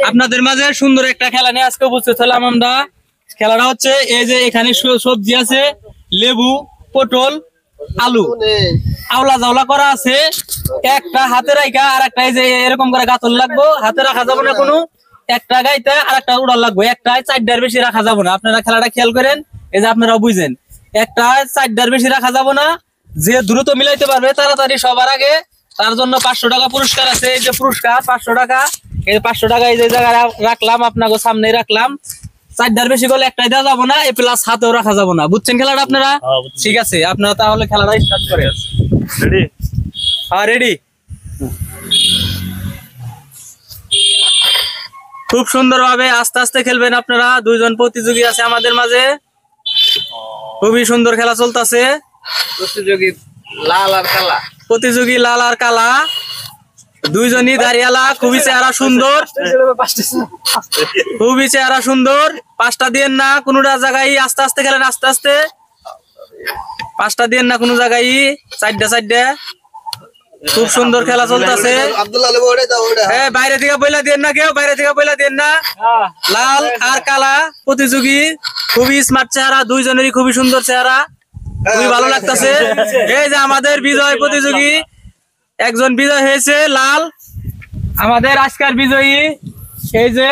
আপনাদের মাঝে সুন্দর একটা খেলা নিয়ে আজকে উপস্থিত হলাম আমরা। খেলাটা হচ্ছে এই যে এখানে সবজি আছে, লেবু, পটল, আলু, আওলা জাওলা করা আছে। একটা হাতে রাখা আর একটা এই যে এরকম করে গাতল লাগবো, হাতে রাখা যাবে না কোনো। একটা গাইতে আর একটা উড়াল লাগবে, একটা 4টার বেশি রাখা যাবে না। আপনারা খেলাটা খেয়াল করেন, এই যে আপনারা বুঝেন, একটা 4টার বেশি রাখা যাবে না। যে দ্রুত মিলাইতে পারবে তাড়াতাড়ি সবার আগে, তার জন্য 500 টাকা পুরস্কার আছে। এই যে পুরস্কার 500 টাকা, এই 500 টাকা এই যে জায়গায় রাখলাম, আপনাকে সামনে রাখলাম। 4টার বেশি করলে একটাই দেওয়া যাবো না, এই প্লাস হাতেও রাখা যাবো না। বুঝছেন খেলাটা আপনারা? ঠিক আছে, আপনারা তাহলে খেলাটা স্টার্ট করে। রেডি? হ্যাঁ রেডি। খুব সুন্দর ভাবে আস্তে আস্তে খেলবেন আপনারা। দুইজন প্রতিযোগী আছে আমাদের মাঝে, খুবই সুন্দর খেলা চলতেছে। প্রতিযোগী লাল আর কালা, দুইজনই দাঁড়িয়ালা। খুবই চেহারা সুন্দর, খুবই চেহারা সুন্দর। 5টা দিয়েন না কোনোটা জায়গায়, আস্তে আস্তে খেলেন, আস্তে আস্তে। 5টা দিয়েন না কোনো জায়গায়, 4টা। খুব সুন্দর খেলা চলতেছে। বাইরে থেকে বইলা দিয়েন না, কেউ বাইরে থেকে বইলা দিয়েন না। লাল আর কালা প্রতিযোগী, খুবই স্মার্ট চেহারা, দুইজনেরই খুবই সুন্দর চেহারা, খুবই ভালো লাগতেছে। এই যে আমাদের বিজয় প্রতিযোগী, একজন বিজয় হয়েছে লাল। আমাদের আজকের বিজয়ী এই যে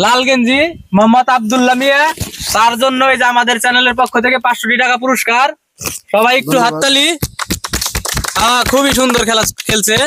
লাল গেঞ্জি মোহাম্মদ আব্দুল্লাহ মিয়া, তার জন্য এই যে আমাদের চ্যানেলের পক্ষ থেকে 500 টাকা পুরস্কার। সবাই একটু হাততালি। খুবই সুন্দর খেলা খেলছে।